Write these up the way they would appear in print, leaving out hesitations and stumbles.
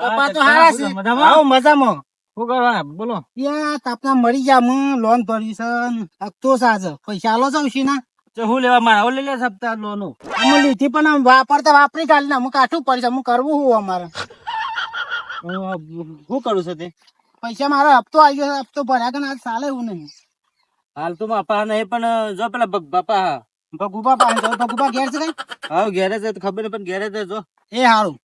પપ્પા તો હારા છે. આવો મજામાં. શું કરવા બોલો? યા તાપના મરી જા હું લોન ભરી છે હપ્તો સાજ પૈસા આલો જાવ છે ના હું લેવા મારા લઈ લે સપ્તાહ લોન અમે લીધી પણ આમ વાપરતા વાપરી કાઢી ને અમુક કાઠું પડશે અમુક કરવું હું અમારે શું કરું છે તે પૈસા મારો હપ્તો આવી ગયો હપ્તો ભર્યા કે ના ચાલે એવું નહીં હાલ તો બાપા નહીં પણ જો પેલા બાપા ભગુબા પાસે જાવ ભગુબા ઘેર છે કઈ હા ઘેરે છે ખબર પણ ઘેરે છે જો એ હારું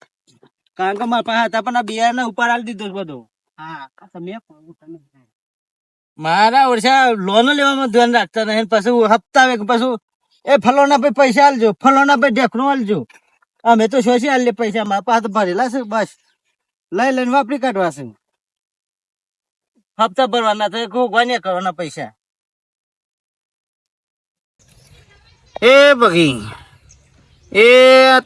કારણ કે મારા પાસે હતા પણ આ બિયાર ને ઉપર આલી દીધો બધું હા તમે મારા ઓછા લોન લેવામાં ધ્યાન રાખતા નહીં પછી હપ્તા આવે પછી એ ફલોના ભાઈ પૈસા આલજો ફલોના ભાઈ ઢેકણું આલજો અમે તો શોષી આલે પૈસા મારા પાસે ભરેલા છે બસ લઈ લઈને વાપરી કાઢવા છે હપ્તા ભરવાના તો ગોગવાનિયા કરવાના પૈસા એ બગી એ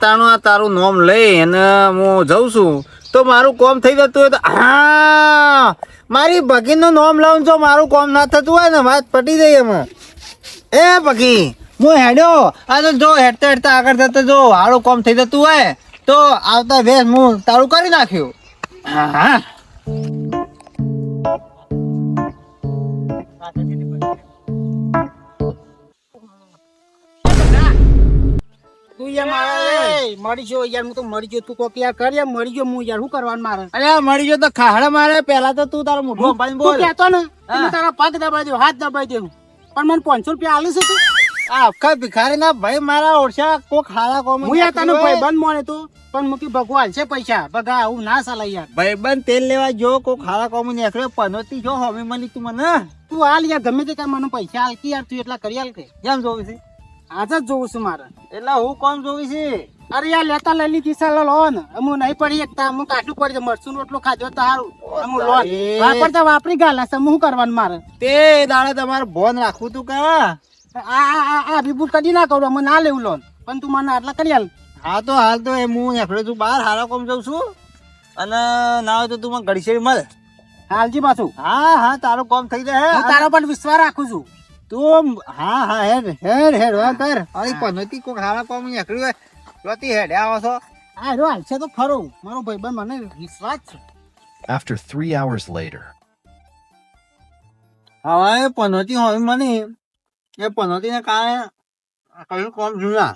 તારું નોમ લઈ અને હું જઉં છું તો મારું કોમ થઈ જતું હોય તો હા મારી ભગીનું નોમ લાવું જો મારું કોમ ના થતું હોય ને વાત પટી જાય એમાં એ ભગી હું હેડ્યો આ તો જો હેડતા હેડતા આગળ જતા જો હારું કોમ થઈ જતું હોય તો આવતા વેસ હું તારું કરી નાખ્યું હા મરી ગયો યાર હું તો મરી ગયો તું કોક યાર કર યાર મરી ગયો હું યાર શું કરવાનું મારે અરે મળી ગયો તો ખાડા મારે પેલા તો તું તારું મોઢું તું કહેતો ને હું તારા પગ દબાઈ દઉં હાથ દબાઈ દઉં પણ મને 500 રૂપિયા આલે છે તું આ આખા ભિખારી ના ભાઈ મારા ઓળશા કોક ખાડા કોમ હું યાર તને ભાઈ બંધ મોને તું પણ મૂકી ભગવાન છે પૈસા બગા આવું ના ચાલે યાર ભાઈબંધ તેલ લેવા જો કોક ખાડા કોમ નીકળ્યો પનોતી જો હવે મળી તું મને તું હાલ યાર ગમે તે કર મને પૈસા હાલ કે યાર તું એટલા કરી હાલ કે કેમ જોવી છે આજ જ જોઉં છું મારે એટલે હું કોમ જોવી છે અરે યાર લેતા લઈ લીધી ચાલો લો ને હું નહીં પડી એકતા હું કાઠું પડી જાય મરચું રોટલો ખાધો તો સારું હું લોન વાપરતા વાપરી ગાલા છે હું કરવાનું મારે તે દાડે તમારે ભોન રાખવું તું કા આ રીબૂટ કદી ના કરું અમે ના લેવું લોન પણ તું મને આટલા કરી હાલ હા તો હાલ તો એ હું નીકળ્યો છું બહાર હારા કોમ જઉં છું અને ના હોય તો તું મને ઘડી મળ હાલજી પાછું હા હા તારું કોમ થઈ જાય હું તારા પર વિશ્વાસ રાખું છું તું હા હા હેડ હેડ હેડ વાત કર અરે પનોતી કોક હારા કોમ નીકળ્યું હોય રોતી હેડ આવો છો આ રો હાલ છે તો ખરો મારો ભાઈબંધ મને વિશ્વાસ છે After 3 hours later. હવે પનોતી હોય મને એ પનોતી ને કારણે કયું કોમ જુના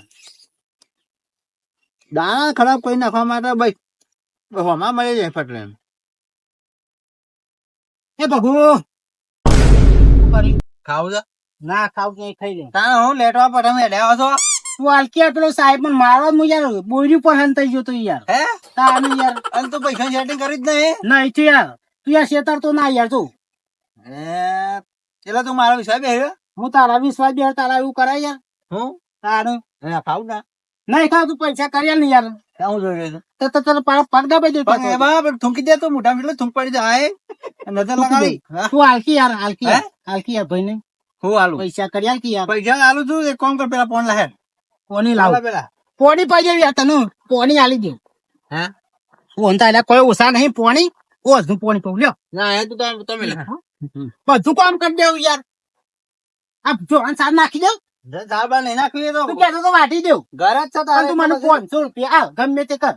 દાણા ખરાબ કરી નાખવા માટે ભાઈ હમણાં મળી જાય ફટલે એ ભગુ ખાવું છે ના ખાવ કે ખાઈ લે તારે હું લેટવા પઠામ હેડે આવો છો તું હાલકી પેલો સાહેબ મને મારવા હું યાર બોર્યું પર હંતાઈ ગયો તો યાર હે તાને યાર અને તું પૈસા સેટિંગ કરી જ નહીં નહીં તો યાર તું યાર શેતર તો ના યાર તું એટલે તું મારા વિશ્વાસ બેહ્યો હું તારા વિશ્વાસ બે તારા એવું કરાય યાર હું તારું ખાવું ના નહીં ખાવ તું પૈસા કર્યા ને યાર હું જોઈ રહ્યો તો તને પગ દબાઈ દે પણ એમાં થૂંકી દે તો મોટા એટલે થૂંક પડી જાય નજર લગાડી તું હાલકી યાર હાલકી યાર ભાઈ નહીં હું હાલું પૈસા કર્યા કે યાર પૈસા હાલું છું એક કામ કર પેલા ફોન લાહે પોની લાવ પેલા પોણી પાઈ જાય યાર તને પોણી આલી દે હે ફોન તારે કોઈ ઓછા નહીં પોણી ઓછ નું પોણી કહું લ્યો ના એ તું તમે લે બધું કામ કરી દેવું યાર આ જો સાર નાખી દઉં સાબા નહીં નાખ્યું તો તું કહેતો તો વાટી દેવું ઘર જ છે તારે તું મને 500 રૂપિયા આ ગમે તે કર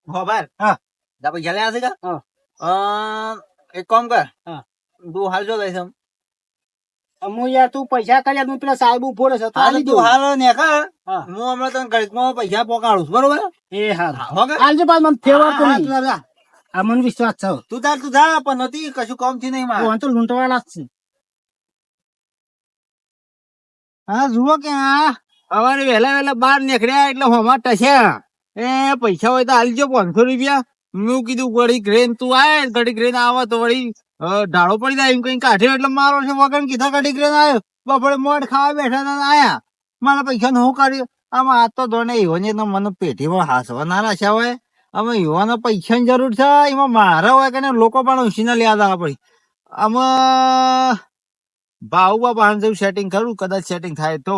ખબર હા જા પૈસા લે છે કે હા એક કામ કર હા તું હાલ જો લઈશ હું યાર તું પૈસા કર્યા તું પેલા સાહેબ ઉભો રહેશે તો આલી તું દઉં હાલ ને કર હા. હું હમણાં તને ઘડીકમાં પૈસા પોકાડું છું બરોબર એ હા હો કે આલજે પાછ મને ફેવરતો હા, નહીં તું જા. આ મને વિશ્વાસ છે તું જા પણ નથી કશું કામ થી નહીં મારે ફોન તો લૂંટવાના જ છે હા જુઓ કે અમારે વહેલા વહેલા બહાર નીકળ્યા એટલે હોમાં ટસ્યા એ પૈસા હોય તો આલજો 500 રૂપિયા મેં કીધું ઘડી ગ્રેન તું આય ઘડી ગ્રેન આવે તો વળી ઢાળો પડી જાય એમ કઈ કાઢ્યો એટલે મારો છે વગર કીધા ઘડી ગ્રેન આવ્યો બપોરે મોડ ખાવા બેઠા હતા આયા મારા પૈસા નું શું કર્યું આમાં આ તો દોડે યુવાને તો મને પેટીમાં હાસવા ના રાખ્યા હોય અમે યુવાનો પૈસાની જરૂર છે એમાં મારા હોય કે લોકો પણ ઉછીને યાદ આવવા પડી આમાં ભાવ બાપા જેવું સેટિંગ કરું કદાચ સેટિંગ થાય તો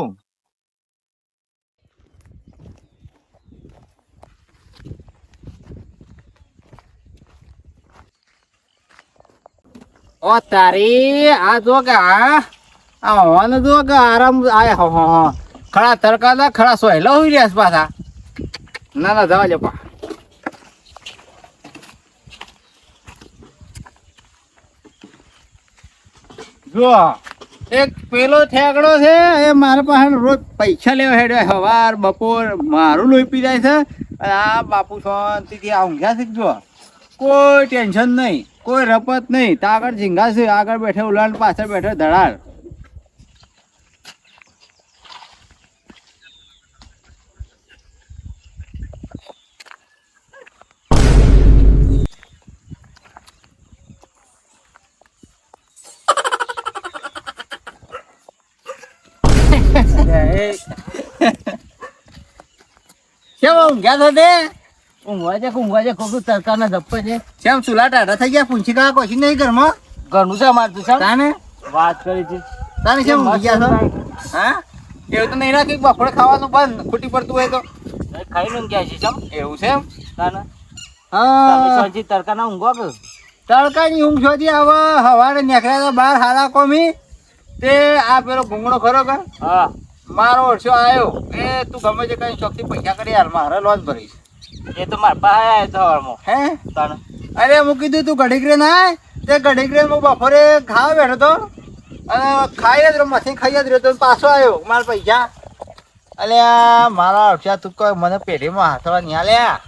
ઓ તારી આ જો કે આ હોન જો કે આરામ આય હો ખડા તરકાદા ખડા સોયલા હોય રહ્યા પાછા ના ના જવા લે પા જો એક પેલો ઠેકડો છે એ મારા પાસે રોજ પૈસા લેવા હેડ્યો સવાર બપોર મારું લોહી પી જાય છે અને આ બાપુ શાંતિથી આ ઊંઘ્યા છે જો કોઈ ટેન્શન નહીં કોઈ રપત નહીં તો આગળ ઝીંગા છે આગળ બેઠે ઉલાણ પાછળ બેઠે ધડાડ કેમ ઊંઘ્યા છો તે ઊંઘવા છે ખોખું તડકાના ધપ્પે છે કેમ ચૂલા ટાઢા થઈ ગયા પૂંછી કાકા કશું નહીં ઘરમાં ઘરનું છે મારતું છે તાને વાત કરી છે તાને કેમ ઊંઘી ગયા છો હા એવું તો નહીં રાખી બફોડે ખાવાનું બંધ ખોટી પડતું હોય તો ખાઈને ઊંઘ્યા છે ચમ એવું છે એમ તાને હા તમે તડકાના ઊંઘવા કે તડકાની ઊંઘ શોધી હવે સવારે નીકળ્યા હતા બહાર હારા કોમી તે આ પેલો ઘૂંગણો ખરો કે હા મારો વર્ષો આવ્યો એ તું ગમે તે કઈ ચોકથી પૈસા કરી હાલ મારે લોન ભરીશ એ તો મારા પાસે આવ્યો તો હવારમાં હે તાને અરે હું કીધું તું ઘડીક રે ના તે ઘડીક રે હું બપોરે ખાવા બેઠો તો અને ખાઈ જ રહ્યો મથી ખાઈ જ રહ્યો તો પાછો આવ્યો મારા પૈસા અલ્યા મારા અક્ષા તું કોઈ મને પેઢીમાં હાથવા નહીં આલ્યા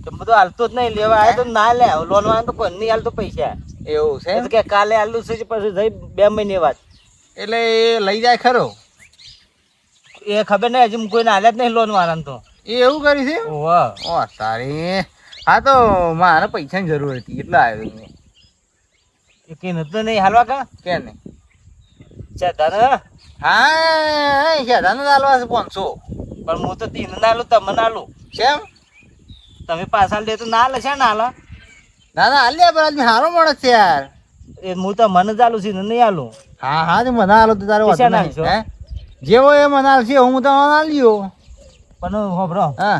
તો બધું હાલતો જ નહીં લેવા આવ્યો તો ના લે લોન વાળા તો કોઈ નહીં હાલતો પૈસા એવું છે એ તો કે કાલે આલું છે પછી જઈ 2 મહિને વાત એટલે એ લઈ જાય ખરો એ ખબર નહીં હજી કોઈને હાલ્યા જ નહીં લોન વાળાને તો એ એવું કરી છે વાહ ઓ સારી હા તો મારે પૈસાની જરૂર હતી એટલે આવ્યો મેં એ કઈ નતું નહીં હાલવા કા કે નહીં છે તને હા શેધાને ચાલવા છે 500 પણ હું તો 3 ના આલું તમને આલું કેમ તમે પાછા લે તો ના હાલે છે ના હાલે ના ના હાલ પર આદમી હારો માણસ છે યાર એ હું તો મને જ આલું છું નહીં આલું હા હા તો મને હાલો તો તારે પૈસા વાંધો નાખશો? નહીં હે જેવો એ મને હાલશે હું તો હાલ્યો પણ હોભરો હા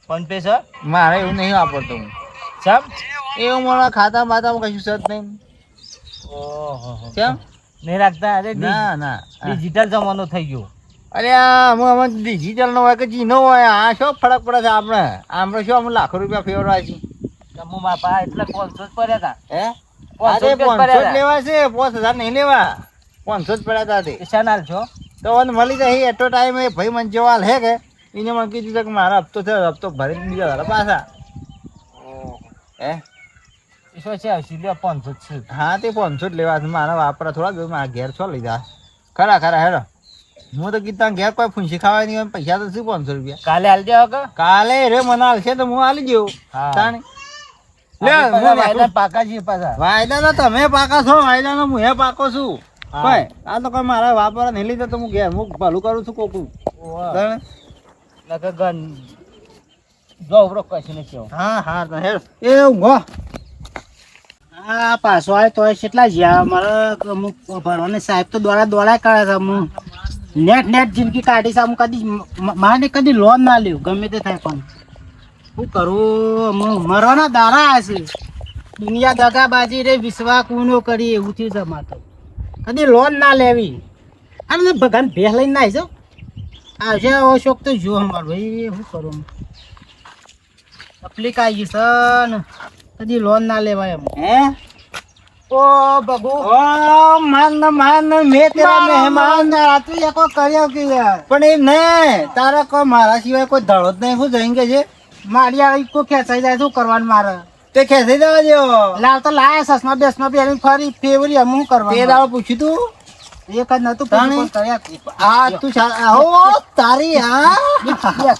ફોન પે છે મારે એવું નહીં વાપરતો હું ચમ એવું મારા ખાતા બાતામાં કશું સત નહીં ઓહો કેમ નહીં રાખતા અરે ના ના ડિજિટલ જમાનો થઈ ગયો અરે આ અમે ડિજિટલ નો હોય કે જીનો હોય આ શું ફરક પડે છે આપણે શું અમે લાખો રૂપિયા ફેરવા છીએ હું મારા પાસે એટલે 500 જ પડ્યા હતા હે 500 અરે 500 રૂપિયા જ લેવા છે 5000 નહીં લેવા 500 જ પડ્યા હતા તે પૈસા ના આલશો તો મને મળી જાય એટલો ટાઈમ એ ભાઈ મને જેવાલ હે કે એને મને કીધું છે કે મારા હપ્તો થયો હપ્તો ભરી બીજા ધારા પાછા હે એ શું છે આવશે લ્યો 500 જ છે હા તે 500 જ લેવા છે મારા વાપરા થોડા ગયું મારા ઘેર છો લીધા ખરા ખરા હેરો હું તો કીધું ઘેર કોઈ ફૂંસી ખાવા નહીં હોય, પૈસા તો શું 500 રૂપિયા કાલે હાલ દેવો કે કાલે રે મને હાલશે તો હું હાલી જવું હા. તાણી લે આપણે હું પાછા વાયદા પાકા છીએ પાછા વાયદા તો તમે પાકા છો વાયદા નો હું પાકો છું હા. ભાઈ આ તો કોઈ મારા વાપરા નહીં લીધા તો હું ઘેર હું ભલું કરું છું કોકું તાણે? નકર ગન જો ઉભરો કશું નથી આવું. હા હા તો હેડ એ ઊંઘો આ પાછો આવે તો કેટલા જ્યાં મારા અમુક ભરવાને સાહેબ તો દોડા કરે છે હું નેટ જિંદગી કાઢી છે અમુક કદી મારે કદી લોન ના લેવું ગમે તે થાય પણ શું કરું હું મરવાના દાડા આવે છે દુનિયા દગાબાજી રે વિશ્વા કુનો કરી એવું થયું છે મારે તો કદી લોન ના લેવી અને ભગવાન ભેસ લઈને ના આવજો આવશે એવો શોખ તો જો અમારો ભાઈ શું કરું તકલીફ આવી છે ને કદી લોન ના લેવાય એમ હે ઓ બગુ ઓ માન મેં તેરા મહેમાન રાત્રે એકો કર્યો કે યાર પણ એમ ને તારા કોઈ મારા સિવાય કોઈ ધડો જ નહીં શું જઈને છે મારી આ ઈકો ખેંચાઈ જાય શું કરવાનું મારે તે ખેંચી દેવા દો લાવ તો લાયા સસમા બેસમાં બેરી ફરી ફેવરી અમુક તે કરવાનું દાડો પૂછ્યું તું એક જ નતું તાણે? પૂછ્યું પણ કર્યા આ તું ઓ તારી હા તારા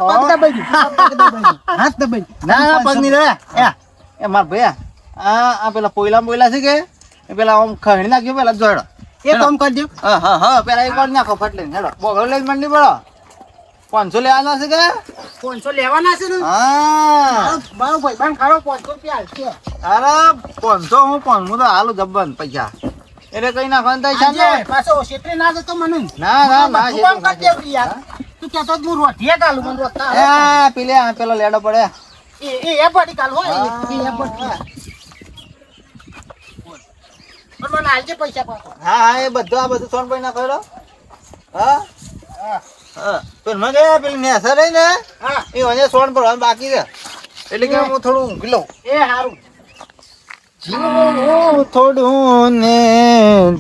પગ દબાઈ ગયું, તારા પગ દબાઈ ગયું, હાથ દબાઈ ગયું. ના ના પગ નહીં રે એ માર ભૈયા આ પેલા પોયલા છે કે એ પેલા આમ ખણી નાખ્યો પેલા જોડો એ કામ કરજો હા હા હા પેલા એક વાર નાખો ફટ લઈને હેડો બોગળ લઈને મંડી પડો 500 લેવાના છે કે 500 લેવાના છે ને હા મારો ભાઈબંધ ખારો 500 રૂપિયા હાલશે અરે 500 હું તો હાલું જબ્બન પૈસા એટલે કઈ નાખવાનું થાય છે આજે પાછો શેત્રે ના જતો મને ના ના તું કામ કરી દેવું યાર તું કહેતો જ હું રોટિયા કાલું મને રોટલા એ પેલો લેડો પડે એ પડી કાલ હોય એ પડી પણ મને હાલજે પૈસા પાછો હા હા એ બધું આ બધું સોનભાઈ નાખો હેડો હા હા પેલ માં ગયા પેલી નેસર રહી ને હા. એ વજે સોન ભરવાનું બાકી છે એટલે કે હું થોડું ઊંઘી લઉં એ હારું જીવું થોડું ને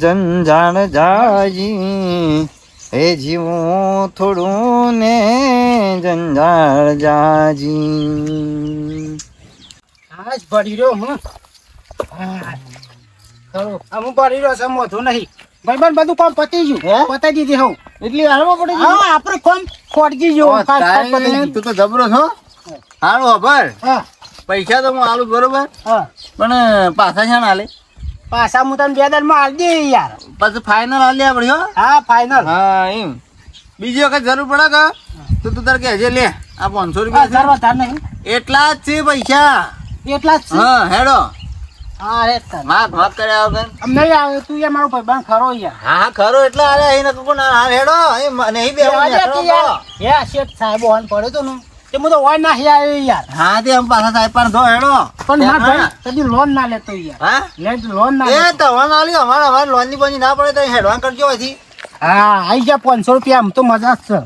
જંજાળ જાજી, એ જીવું થોડું ને જંજાળ જાજી. હા જ ભરી રહ્યો હું. હા. ખરું. અમુક ભરી રહ્યો છે મોઢું નહીં. ભાઈબંધ બધું કામ પતી હે? ગયું. પતાઈ દીધી હોઉં. એટલી હાલમાં પડી હા આપણે કોમ ખોટજી જેવું. ફાસ્ટ પતી ગયું. તું તો જબરો છો. હારું ખબર હા પૈસા તો હું આલું બરોબર, હા. પણ પાછા છે ને હાલે પાછા હું તને 2 દાડમાં આલી દે યાર. પછી ફાઇનલ હાલ પડે હો. હા ફાઇનલ. હા એમ બીજી વખત જરૂર પડે કે તો તું તારે કહેજે લે આ 500 રૂપિયા છે. વધારે નહીં. એટલા જ છે પૈસા. એટલા જ છે. હા હેડો હા રે તને. માફ કર્યા વગર. આમ નહીં આવે તું યાર મારો ભાઈબંધ ખરો યાર. હા ખરો એટલે અરે અહીં નતું પણ હા હેડો નહીં બેહવું અરે કે યાર, હે શેઠ સાહેબ ઓન પડ્યો તો ને તે હું તો ઓન નાખી આવ્યો યાર. હા તે આમ પાછા સાહેબ પણ ધો હેડો પણ માર ભાઈ હા. કદી લોન ના લેતો યાર. હા લોન ના એ લેતો. તવણ આલ્યો અમારે લોન ની બોની ના પડે તો હેડવાન કરજો પછી. હા આઈ ગયા 500 રૂપિયા આમ તો મજા જ છે.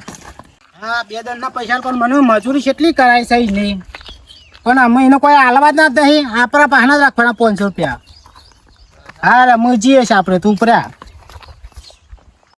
હા 2 દાડના પૈસા પણ મને મજૂરી કેટલી કરાય છે નહીં, પણ અમે એનો કોઈ હાલવા જ ના નહીં. આપણા પાહના જ રાખવાના 500 રૂપિયા. હા રમજીએ છે આપણે તું ઉપર્યા.